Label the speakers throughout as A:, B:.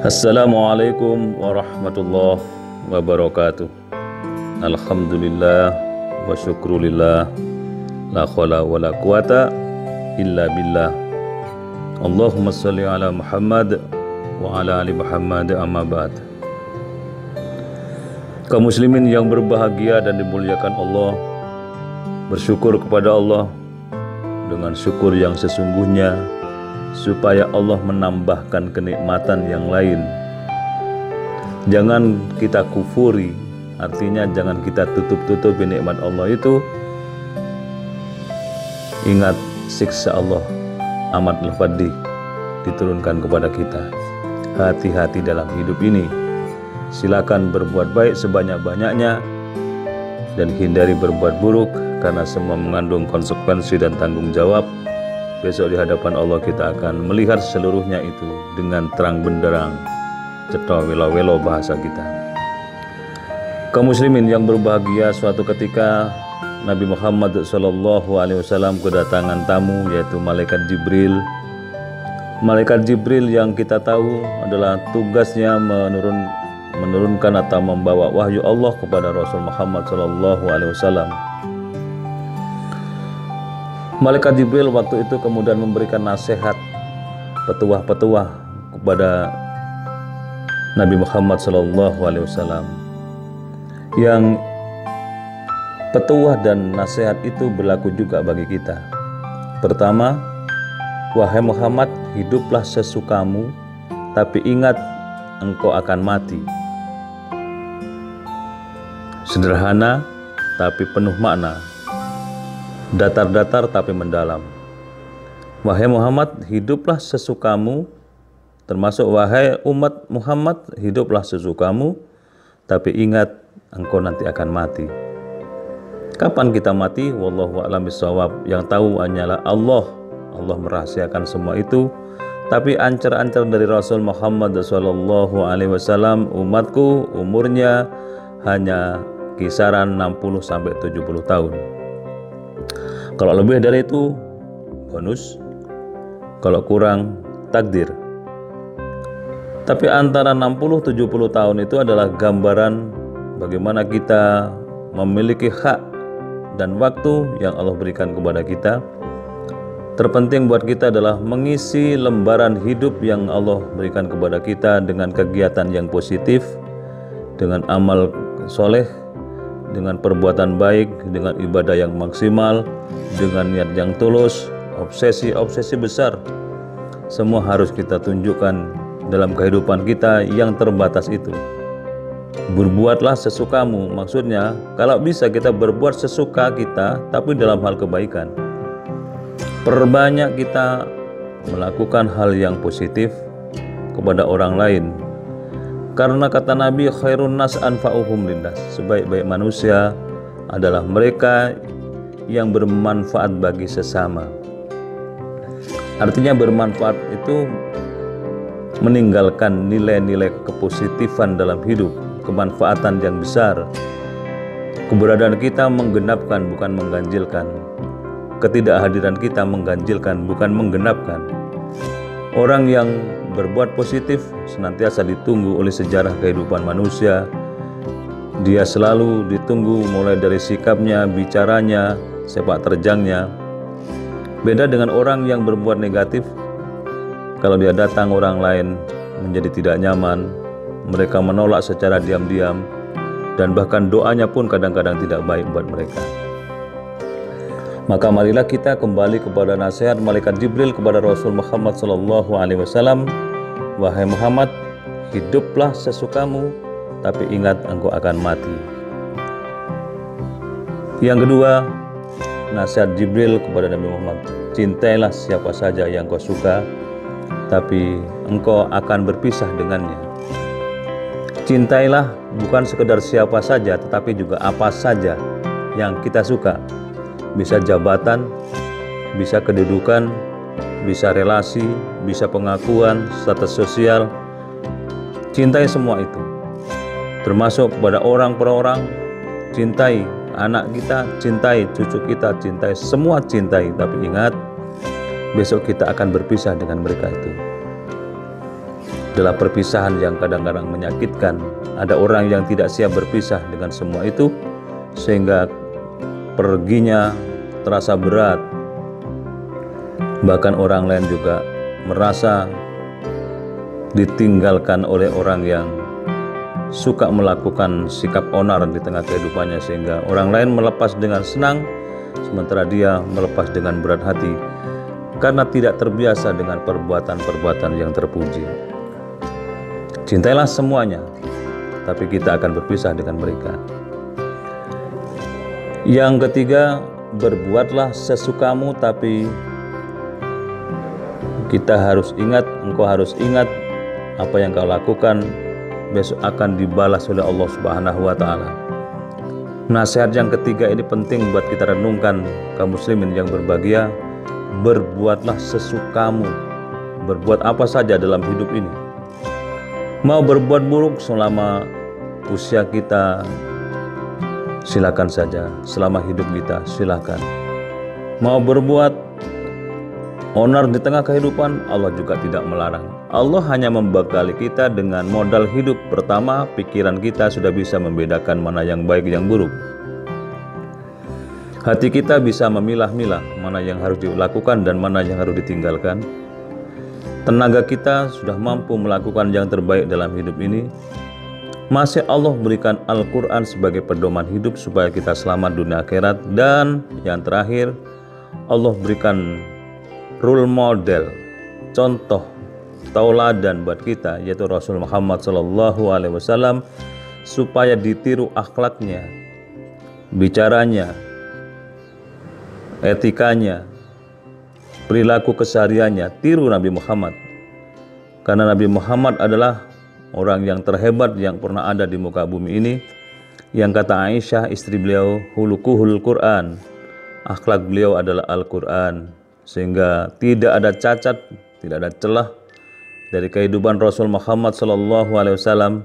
A: Assalamualaikum warahmatullahi wabarakatuh. Alhamdulillah wa syukrulillah, la khala wa la quwata illa billah. Allahumma sholli ala Muhammad wa ala ali Muhammad, amma ba'd. Kaum muslimin yang berbahagia dan dimuliakan Allah, bersyukur kepada Allah dengan syukur yang sesungguhnya, supaya Allah menambahkan kenikmatan yang lain. Jangan kita kufuri, artinya jangan kita tutup-tutupi nikmat Allah itu. Ingat, siksa Allah amat pedih diturunkan kepada kita. Hati-hati dalam hidup ini. Silakan berbuat baik sebanyak-banyaknya dan hindari berbuat buruk, karena semua mengandung konsekuensi dan tanggung jawab. Besok di hadapan Allah kita akan melihat seluruhnya itu dengan terang benderang, cetha welo-welo bahasa kita. Kaum muslimin yang berbahagia, suatu ketika Nabi Muhammad SAW kedatangan tamu, yaitu Malaikat Jibril. Malaikat Jibril yang kita tahu adalah tugasnya menurunkan atau membawa wahyu Allah kepada Rasul Muhammad SAW. Malaikat Jibril waktu itu kemudian memberikan nasihat, petuah-petuah kepada Nabi Muhammad SAW. Yang petuah dan nasihat itu berlaku juga bagi kita. Pertama, wahai Muhammad, hiduplah sesukamu, tapi ingat engkau akan mati. Sederhana tapi penuh makna, datar-datar tapi mendalam. Wahai Muhammad, hiduplah sesukamu, termasuk wahai umat Muhammad, hiduplah sesukamu, tapi ingat engkau nanti akan mati. Kapan kita mati? Wallahu a'lam bishawab. Yang tahu hanyalah Allah. Allah merahasiakan semua itu. Tapi ancar-ancar dari Rasul Muhammad SAW, umatku umurnya hanya kisaran 60-70 tahun. Kalau lebih dari itu, bonus. Kalau kurang, takdir. Tapi antara 60-70 tahun itu adalah gambaran bagaimana kita memiliki hak dan waktu yang Allah berikan kepada kita. Terpenting buat kita adalah mengisi lembaran hidup yang Allah berikan kepada kita dengan kegiatan yang positif, dengan amal soleh, dengan perbuatan baik, dengan ibadah yang maksimal, dengan niat yang tulus. Obsesi besar semua harus kita tunjukkan dalam kehidupan kita yang terbatas itu. Berbuatlah sesukamu, maksudnya kalau bisa kita berbuat sesuka kita, tapi dalam hal kebaikan. Perbanyak kita melakukan hal yang positif kepada orang lain. Karena kata Nabi, khairun nas anfa'uhum linnas, sebaik-baik manusia adalah mereka yang bermanfaat bagi sesama. Artinya bermanfaat itu meninggalkan nilai-nilai kepositifan dalam hidup, kemanfaatan yang besar. Keberadaan kita menggenapkan, bukan mengganjilkan. Ketidakhadiran kita mengganjilkan, bukan menggenapkan. Orang yang berbuat positif senantiasa ditunggu oleh sejarah kehidupan manusia. Dia selalu ditunggu mulai dari sikapnya, bicaranya, sepak terjangnya. Beda dengan orang yang berbuat negatif. Kalau dia datang orang lain menjadi tidak nyaman, mereka menolak secara diam-diam, dan bahkan doanya pun kadang-kadang tidak baik buat mereka. Maka marilah kita kembali kepada nasihat Malaikat Jibril kepada Rasul Muhammad SAW. Wahai Muhammad, hiduplah sesukamu, tapi ingat engkau akan mati. Yang kedua, nasihat Jibril kepada Nabi Muhammad, cintailah siapa saja yang kau suka, tapi engkau akan berpisah dengannya. Cintailah bukan sekedar siapa saja, tetapi juga apa saja yang kita suka. Bisa jabatan, bisa kedudukan, bisa relasi, bisa pengakuan, status sosial. Cintai semua itu. Termasuk kepada orang per orang, cintai anak kita, cintai cucu kita, cintai semua, cintai. Tapi ingat, besok kita akan berpisah dengan mereka itu. adalah perpisahan yang kadang-kadang menyakitkan. Ada orang yang tidak siap berpisah dengan semua itu, sehingga perginya terasa berat. Bahkan orang lain juga merasa ditinggalkan oleh orang yang suka melakukan sikap onar di tengah kehidupannya, sehingga orang lain melepas dengan senang, sementara dia melepas dengan berat hati karena tidak terbiasa dengan perbuatan-perbuatan yang terpuji. Cintailah semuanya, tapi kita akan berpisah dengan mereka. Yang ketiga, berbuatlah sesukamu, tapi kita harus ingat, engkau harus ingat apa yang kau lakukan besok akan dibalas oleh Allah Subhanahu wa Ta'ala. Nasihat yang ketiga ini penting buat kita renungkan, kaum muslimin yang berbahagia. Berbuatlah sesukamu. Berbuat apa saja dalam hidup ini. Mau berbuat buruk selama usia kita, silakan saja. Selama hidup kita, silakan. Mau berbuat onar di tengah kehidupan, Allah juga tidak melarang. Allah hanya membekali kita dengan modal hidup. Pertama, pikiran kita sudah bisa membedakan mana yang baik, yang buruk. Hati kita bisa memilah-milah mana yang harus dilakukan dan mana yang harus ditinggalkan. Tenaga kita sudah mampu melakukan yang terbaik dalam hidup ini. Masih Allah berikan Al-Quran sebagai pedoman hidup supaya kita selamat dunia akhirat. Dan yang terakhir, Allah berikan role model, contoh, tauladan buat kita, yaitu Rasul Muhammad SAW, supaya ditiru akhlaknya, bicaranya, etikanya, perilaku kesehariannya. Tiru Nabi Muhammad, karena Nabi Muhammad adalah orang yang terhebat yang pernah ada di muka bumi ini. Yang kata Aisyah, istri beliau, hulukuhul Quran, akhlak beliau adalah Al-Quran, sehingga tidak ada cacat, tidak ada celah dari kehidupan Rasul Muhammad SAW.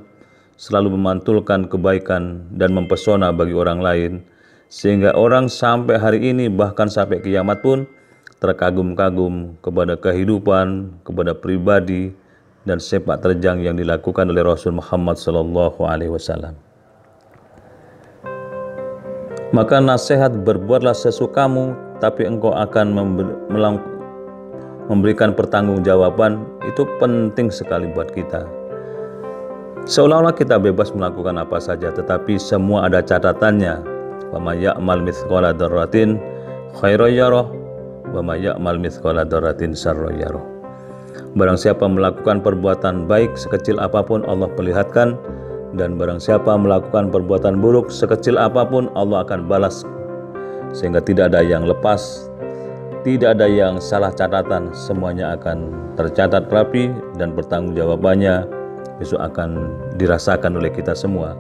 A: Selalu memantulkan kebaikan dan mempesona bagi orang lain, sehingga orang sampai hari ini, bahkan sampai kiamat pun, terkagum-kagum kepada kehidupan, kepada pribadi dan sepak terjang yang dilakukan oleh Rasul Muhammad SAW. Maka nasihat, berbuatlah sesukamu, tapi engkau akan memberikan pertanggungjawaban, itu penting sekali buat kita. Seolah-olah kita bebas melakukan apa saja, tetapi semua ada catatannya. Wa may ya'mal mithqala dzarratin khairan yarah wa may ya'mal mithqala dzarratin syarran yarah. Barang siapa melakukan perbuatan baik sekecil apapun, Allah perlihatkan, dan barang siapa melakukan perbuatan buruk sekecil apapun, Allah akan balas. Sehingga tidak ada yang lepas, tidak ada yang salah catatan, semuanya akan tercatat rapi dan pertanggungjawabannya besok akan dirasakan oleh kita semua.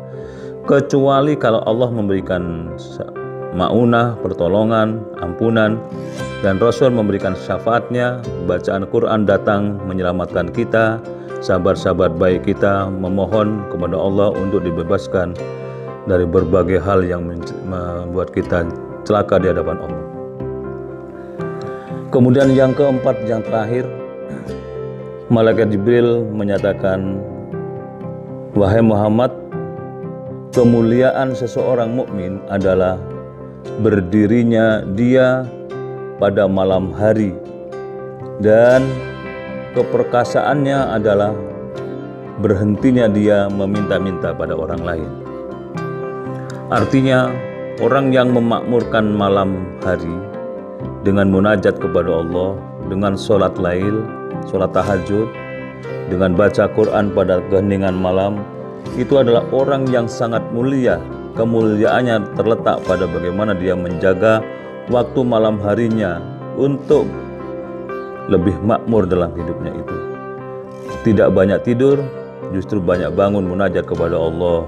A: Kecuali kalau Allah memberikan ma'unah, pertolongan, ampunan, dan Rasul memberikan syafaatnya, bacaan Quran datang menyelamatkan kita, sahabat-sahabat baik kita memohon kepada Allah untuk dibebaskan dari berbagai hal yang membuat kita celaka di hadapan Allah. Kemudian yang keempat, yang terakhir, Malaikat Jibril menyatakan, wahai Muhammad, kemuliaan seseorang mukmin adalah berdirinya dia pada malam hari, dan keperkasaannya adalah berhentinya dia meminta-minta pada orang lain. Artinya, orang yang memakmurkan malam hari dengan munajat kepada Allah, dengan sholat lail, sholat tahajud, dengan baca Quran pada keheningan malam, itu adalah orang yang sangat mulia. Kemuliaannya terletak pada bagaimana dia menjaga waktu malam harinya untuk lebih makmur dalam hidupnya itu. Tidak banyak tidur, justru banyak bangun munajat kepada Allah.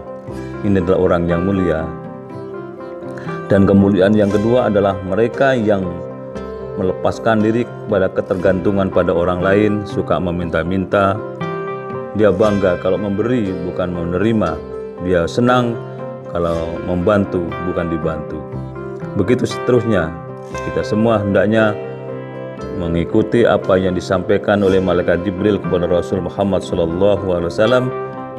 A: Ini adalah orang yang mulia. Dan kemuliaan yang kedua adalah mereka yang melepaskan diri pada ketergantungan pada orang lain, suka meminta-minta. Dia bangga kalau memberi, bukan menerima. Dia senang kalau membantu, bukan dibantu. Begitu seterusnya. Kita semua hendaknya mengikuti apa yang disampaikan oleh malaikat Jibril kepada Rasul Muhammad SAW.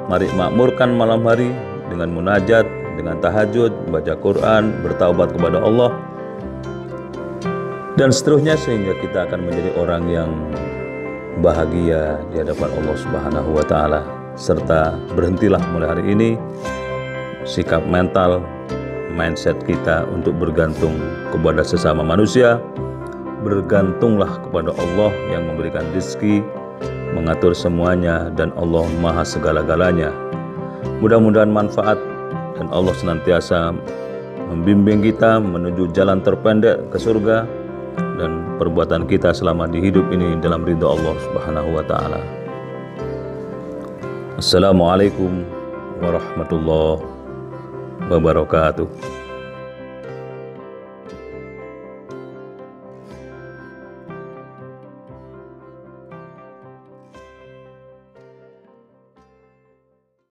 A: Mari makmurkan malam hari dengan munajat, dengan tahajud, baca Quran, bertaubat kepada Allah, dan seterusnya, sehingga kita akan menjadi orang yang bahagia di hadapan Allah Subhanahu wa Ta'ala. Serta berhentilah mulai hari ini sikap mental, mindset kita untuk bergantung kepada sesama manusia. Bergantunglah kepada Allah yang memberikan rezeki, mengatur semuanya, dan Allah maha segala-galanya. Mudah-mudahan manfaat, dan Allah senantiasa membimbing kita menuju jalan terpendek ke surga, dan perbuatan kita selama di hidup ini dalam ridha Allah Subhanahu wa Ta'ala. Assalamualaikum warahmatullahi wabarakatuh.